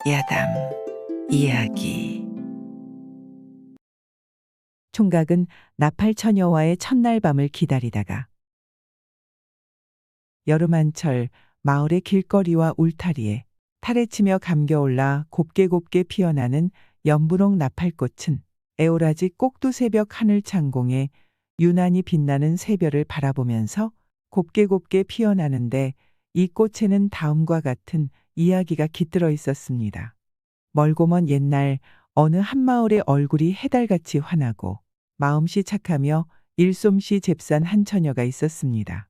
야담 이야기. 총각은 나팔처녀와의 첫날 밤을 기다리다가 여름 한철 마을의 길거리와 울타리에 탈에 치며 감겨올라 곱게 피어나는 연분홍 나팔꽃은 애오라지 꼭두새벽 하늘 창공에 유난히 빛나는 새별을 바라보면서 곱게 피어나는데, 이 꽃에는 다음과 같은 이야기가 깃들어 있었습니다. 멀고 먼 옛날 어느 한마을의 얼굴이 해달같이 환하고 마음씨 착하며 일솜씨 잽싼 한 처녀가 있었습니다.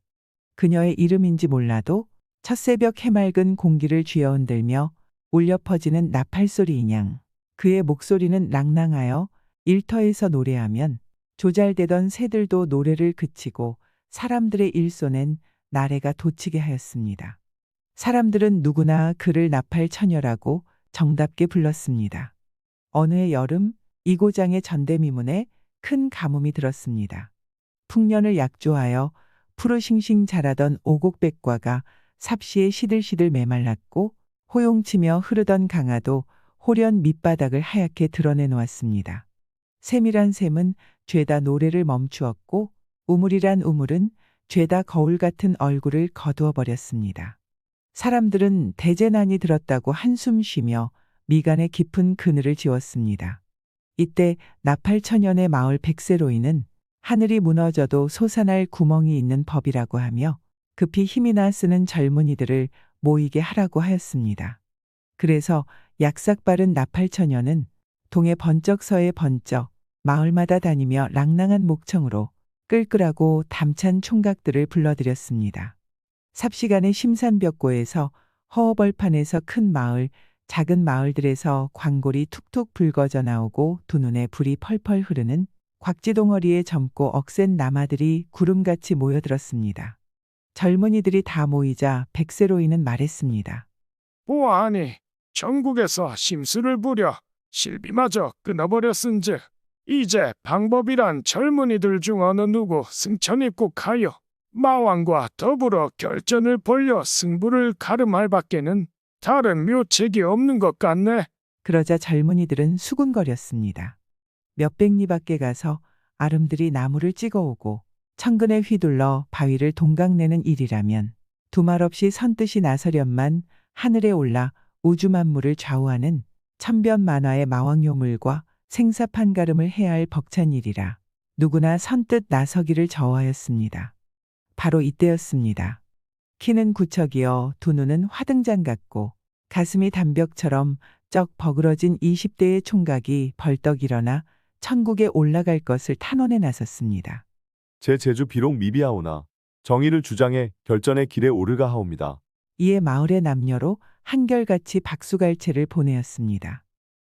그녀의 이름인지 몰라도 첫새벽 해맑은 공기를 쥐어흔들며 울려 퍼지는 나팔소리이냥 그의 목소리는 낭낭하여 일터에서 노래하면 조잘대던 새들도 노래를 그치고 사람들의 일손엔 나래가 돋치게 하였습니다. 사람들은 누구나 그를 나팔처녀라고 정답게 불렀습니다. 어느 해 여름 이 고장의 전대미문에 큰 가뭄이 들었습니다. 풍년을 약조하여 푸르싱싱 자라던 오곡백과가 삽시에 시들시들 메말랐고, 호용치며 흐르던 강화도 호련 밑바닥을 하얗게 드러내 놓았습니다. 세밀한 샘은 죄다 노래를 멈추었고, 우물이란 우물은 죄다 거울 같은 얼굴을 거두어 버렸습니다. 사람들은 대재난이 들었다고 한숨 쉬며 미간에 깊은 그늘을 지웠습니다. 이때 나팔처녀네 마을 백세로이는 하늘이 무너져도 솟아날 구멍이 있는 법이라고 하며 급히 힘이나 쓰는 젊은이들을 모이게 하라고 하였습니다. 그래서 약삭빠른 나팔처녀는 동해 번쩍 서해 번쩍 마을마다 다니며 랑랑한 목청으로 끌끌하고 담찬 총각들을 불러들였습니다. 삽시간에 심산벽고에서 허허벌판에서 큰 마을, 작은 마을들에서 광골이 툭툭 붉어져 나오고 두 눈에 불이 펄펄 흐르는 곽지동어리에 젊고 억센 남아들이 구름같이 모여들었습니다. 젊은이들이 다 모이자 백세로이는 말했습니다. 보아하니 전국에서 심술을 부려 실비마저 끊어버렸은즉 이제 방법이란 젊은이들 중 어느 누구 승천이 꼭 하여 마왕과 더불어 결전을 벌여 승부를 가름할 밖에는 다른 묘책이 없는 것 같네. 그러자 젊은이들은 수군거렸습니다. 몇백 리 밖에 가서 아름드리 나무를 찍어오고 천근에 휘둘러 바위를 동강내는 일이라면 두말 없이 선뜻이 나서련만 하늘에 올라 우주 만물을 좌우하는 천변만화의 마왕요물과 생사판가름을 해야 할 벅찬 일이라 누구나 선뜻 나서기를 저하였습니다. 바로 이때였습니다. 키는 구척이어 두 눈은 화등잔 같고 가슴이 담벽처럼 쩍 버그러진 20대의 총각이 벌떡 일어나 천국에 올라갈 것을 탄원해 나섰습니다. 제 제주 비록 미비하오나 정의를 주장해 결전의 길에 오르가 하옵니다. 이에 마을의 남녀로 한결같이 박수갈채를 보내었습니다.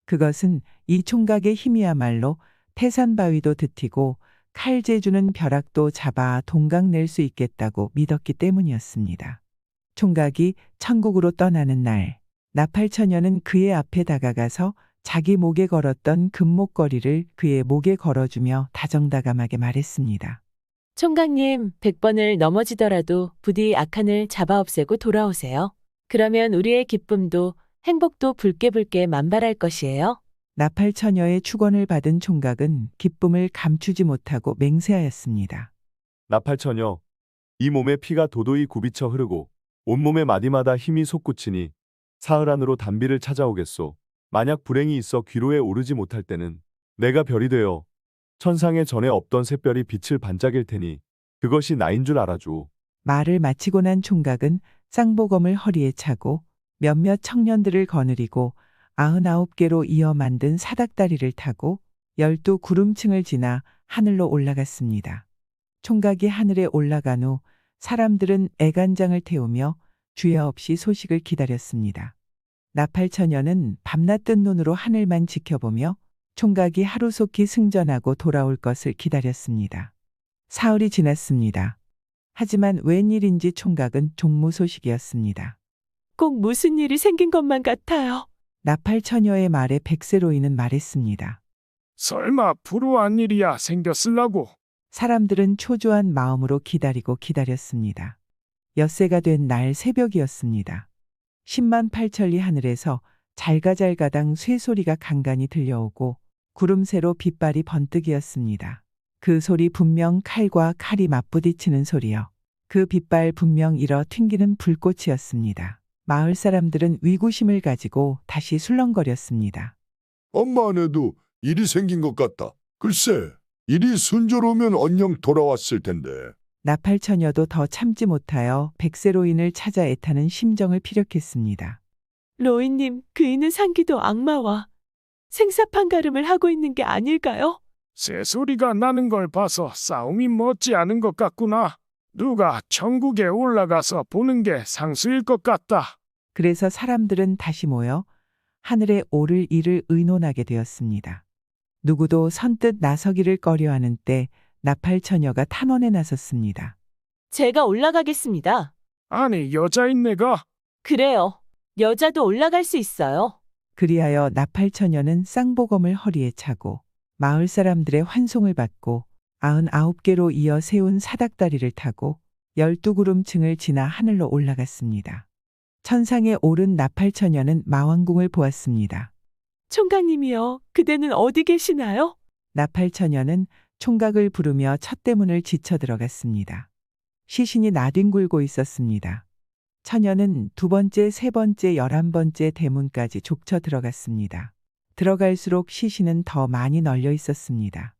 그것은 이 총각의 힘이야말로 태산바위도 드티고 칼재주는 벼락도 잡아 동강 낼 수 있겠다고 믿었기 때문이었습니다. 총각이 천국으로 떠나는 날, 나팔처녀는 그의 앞에 다가가서 자기 목에 걸었던 금목걸이를 그의 목에 걸어주며 다정다감하게 말했습니다. 총각님, 100번을 넘어지더라도 부디 악한을 잡아 없애고 돌아오세요. 그러면 우리의 기쁨도 행복도 붉게 만발할 것이에요. 나팔처녀의 축원을 받은 총각은 기쁨을 감추지 못하고 맹세하였습니다. 나팔처녀, 이 몸에 피가 도도히 굽이쳐 흐르고 온몸의 마디마다 힘이 솟구치니 사흘 안으로 단비를 찾아오겠소. 만약 불행이 있어 귀로에 오르지 못할 때는 내가 별이 되어 천상에 전에 없던 샛별이 빛을 반짝일 테니 그것이 나인 줄 알아주오. 말을 마치고 난 총각은 쌍보검을 허리에 차고 몇몇 청년들을 거느리고 99개로 이어 만든 사닥다리를 타고 12구름층을 지나 하늘로 올라갔습니다. 총각이 하늘에 올라간 후 사람들은 애간장을 태우며 주여 없이 소식을 기다렸습니다. 나팔처녀는 밤낮 뜬 눈으로 하늘만 지켜보며 총각이 하루속히 승전하고 돌아올 것을 기다렸습니다. 사흘이 지났습니다. 하지만 웬일인지 총각은 종무소식이었습니다. 꼭 무슨 일이 생긴 것만 같아요. 나팔처녀의 말에 백세로이는 말했습니다. 설마 불우한 일이야 생겼을라고. 사람들은 초조한 마음으로 기다렸습니다. 엿새가 된 날 새벽이었습니다. 10만 8천리 하늘에서 잘가잘가당 쇠소리가 간간히 들려오고 구름새로 빛발이 번뜩이었습니다. 그 소리 분명 칼과 칼이 맞부딪히는 소리요. 그 빛발 분명 일어 튕기는 불꽃이었습니다. 마을 사람들은 위구심을 가지고 다시 술렁거렸습니다. 엄마네도 일이 생긴 것 같다. 글쎄, 일이 순조로우면 언영 돌아왔을 텐데. 나팔처녀도 더 참지 못하여 백세로인을 찾아 애타는 심정을 피력했습니다. 로인님, 그이는 상기도 악마와 생사판가름을 하고 있는 게 아닐까요? 새소리가 나는 걸 봐서 싸움이 멋지 않은 것 같구나. 누가 천국에 올라가서 보는 게 상수일 것 같다. 그래서 사람들은 다시 모여 하늘에 오를 일을 의논하게 되었습니다. 누구도 선뜻 나서기를 꺼려하는 때 나팔처녀가 탄원에 나섰습니다. 제가 올라가겠습니다. 아니, 여자인 내가 그래요. 여자도 올라갈 수 있어요. 그리하여 나팔처녀는 쌍보검을 허리에 차고 마을 사람들의 환송을 받고 99개로 이어 세운 사닥다리를 타고 12구름층을 지나 하늘로 올라갔습니다. 천상에 오른 나팔처녀는 마왕궁을 보았습니다. 총각님이여, 그대는 어디 계시나요? 나팔처녀는 총각을 부르며 첫대문을 지쳐 들어갔습니다. 시신이 나뒹굴고 있었습니다. 처녀는 두 번째, 세 번째, 11번째 대문까지 족쳐 들어갔습니다. 들어갈수록 시신은 더 많이 널려 있었습니다.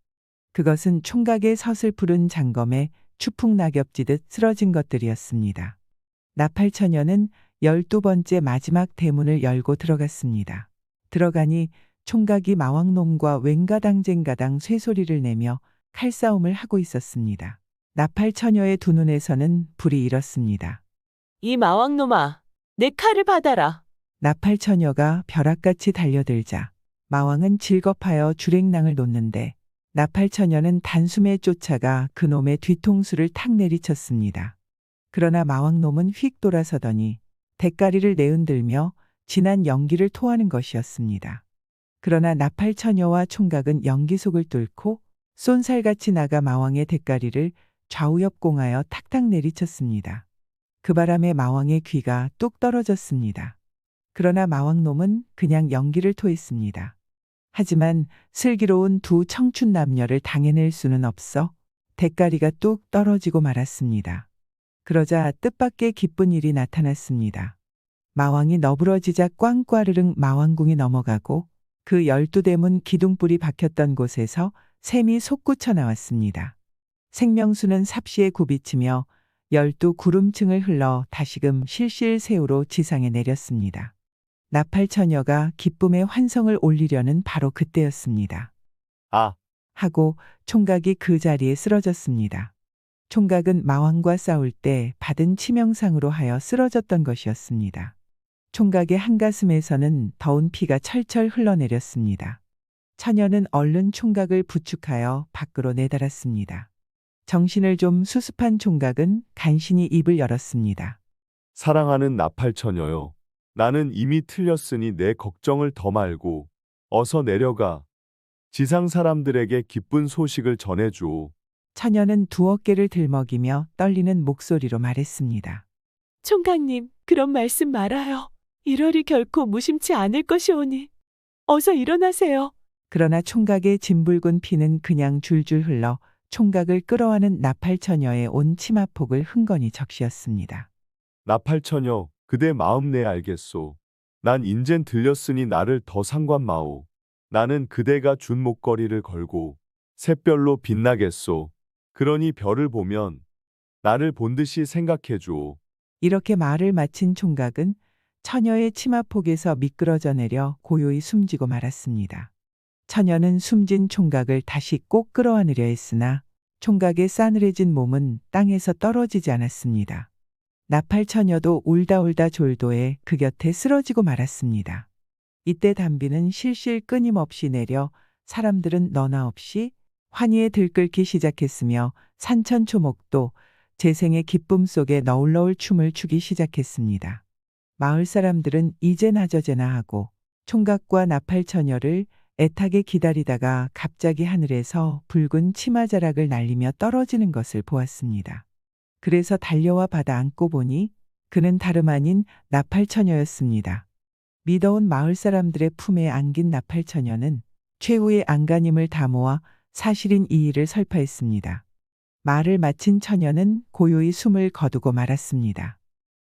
그것은 총각의 서슬푸른 장검에 추풍 낙엽지듯 쓰러진 것들이었습니다. 나팔처녀는 12번째 마지막 대문을 열고 들어갔습니다. 들어가니 총각이 마왕놈과 웬가당쟁가당 쇠소리를 내며 칼싸움을 하고 있었습니다. 나팔처녀의 두 눈에서는 불이 일었습니다. 이 마왕놈아, 내 칼을 받아라. 나팔처녀가 벼락같이 달려들자 마왕은 질겁하여 주랭낭을 놓는데 나팔처녀는 단숨에 쫓아가 그놈의 뒤통수를 탁 내리쳤습니다. 그러나 마왕놈은 휙 돌아서더니 대가리를 내흔들며 진한 연기를 토하는 것이었습니다. 그러나 나팔처녀와 총각은 연기 속을 뚫고 쏜살같이 나가 마왕의 대가리를 좌우협공하여 탁탁 내리쳤습니다. 그 바람에 마왕의 귀가 뚝 떨어졌습니다. 그러나 마왕놈은 그냥 연기를 토했습니다. 하지만 슬기로운 두 청춘 남녀를 당해낼 수는 없어 대가리가 뚝 떨어지고 말았습니다. 그러자 뜻밖의 기쁜 일이 나타났습니다. 마왕이 너부러지자 꽝꽈르릉 마왕궁이 넘어가고 그 12대문 기둥불이 박혔던 곳에서 샘이 솟구쳐 나왔습니다. 생명수는 삽시에 굽이치며 12구름층을 흘러 다시금 실실새우로 지상에 내렸습니다. 나팔처녀가 기쁨의 환성을 올리려는 바로 그때였습니다. 아, 하고 총각이 그 자리에 쓰러졌습니다. 총각은 마왕과 싸울 때 받은 치명상으로 하여 쓰러졌던 것이었습니다. 총각의 한가슴에서는 더운 피가 철철 흘러내렸습니다. 처녀는 얼른 총각을 부축하여 밖으로 내달았습니다. 정신을 좀 수습한 총각은 간신히 입을 열었습니다. 사랑하는 나팔처녀여. 나는 이미 틀렸으니 내 걱정을 더 말고 어서 내려가 지상 사람들에게 기쁜 소식을 전해주오. 처녀는 두 어깨를 들먹이며 떨리는 목소리로 말했습니다. 총각님, 그런 말씀 말아요. 1월이 결코 무심치 않을 것이오니 어서 일어나세요. 그러나 총각의 진붉은 피는 그냥 줄줄 흘러 총각을 끌어안은 나팔처녀의 온 치마폭을 흥건히 적시었습니다. 나팔처녀, 그대 마음 내 알겠소. 난 인젠 들렸으니 나를 더 상관마오. 나는 그대가 준 목걸이를 걸고 샛별로 빛나겠소. 그러니 별을 보면 나를 본 듯이 생각해주오. 이렇게 말을 마친 총각은 처녀의 치마폭에서 미끄러져 내려 고요히 숨지고 말았습니다. 처녀는 숨진 총각을 다시 꼭 끌어안으려 했으나 총각의 싸늘해진 몸은 땅에서 떨어지지 않았습니다. 나팔처녀도 울다 울다 졸도해 그 곁에 쓰러지고 말았습니다. 이때 담비는 실실 끊임없이 내려 사람들은 너나 없이 환희에 들끓기 시작했으며 산천초목도 재생의 기쁨 속에 너울너울 춤을 추기 시작했습니다. 마을 사람들은 이제나 저제나 하고 총각과 나팔처녀를 애타게 기다리다가 갑자기 하늘에서 붉은 치마자락을 날리며 떨어지는 것을 보았습니다. 그래서 달려와 받아 안고 보니 그는 다름 아닌 나팔처녀였습니다. 믿어온 마을 사람들의 품에 안긴 나팔처녀는 최후의 안간힘을 다 모아 사실인 이 일을 설파했습니다. 말을 마친 처녀는 고요히 숨을 거두고 말았습니다.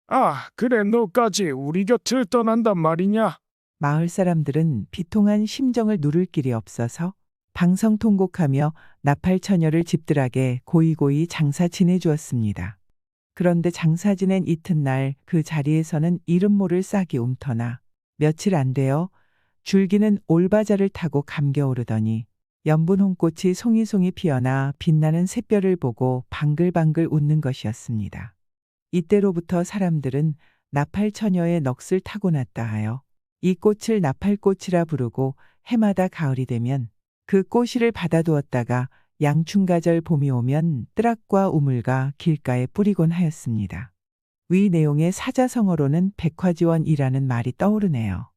아, 그래 너까지 우리 곁을 떠난단 말이냐? 마을 사람들은 비통한 심정을 누를 길이 없어서 방성통곡하며 나팔처녀를 집들하게 고이고이 장사 지내주었습니다. 그런데 장사 지낸 이튿날 그 자리에서는 이름 모를 싹이 움터나 며칠 안 되어 줄기는 올바자를 타고 감겨오르더니 연분 홍꽃이 송이송이 피어나 빛나는 샛별을 보고 방글방글 웃는 것이었습니다. 이때로부터 사람들은 나팔처녀의 넋을 타고났다 하여 이 꽃을 나팔꽃이라 부르고 해마다 가을이 되면 그 꼬시를 받아두었다가 양춘가절 봄이 오면 뜨락과 우물가 길가에 뿌리곤 하였습니다. 위 내용의 사자성어로는 백화지원이라는 말이 떠오르네요.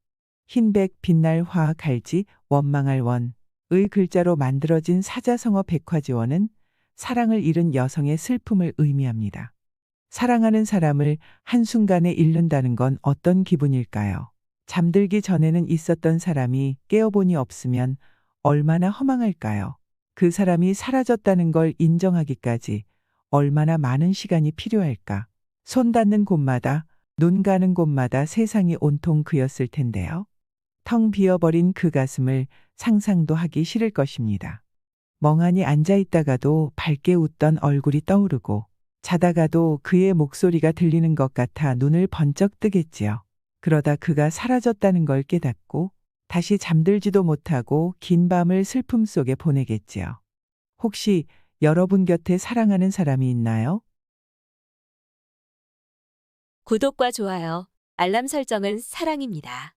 흰백 빛날 화 갈지 원망할 원의 글자로 만들어진 사자성어 백화지원은 사랑을 잃은 여성의 슬픔을 의미합니다. 사랑하는 사람을 한순간에 잃는다는 건 어떤 기분일까요? 잠들기 전에는 있었던 사람이 깨어보니 없으면 얼마나 허망할까요? 그 사람이 사라졌다는 걸 인정하기까지 얼마나 많은 시간이 필요할까? 손 닿는 곳마다, 눈 가는 곳마다 세상이 온통 그였을 텐데요. 텅 비어버린 그 가슴을 상상도 하기 싫을 것입니다. 멍하니 앉아 있다가도 밝게 웃던 얼굴이 떠오르고 자다가도 그의 목소리가 들리는 것 같아 눈을 번쩍 뜨겠지요. 그러다 그가 사라졌다는 걸 깨닫고 다시 잠들지도 못하고 긴 밤을 슬픔 속에 보내겠지요. 혹시 여러분 곁에 사랑하는 사람이 있나요? 구독과 좋아요, 알람 설정은 사랑입니다.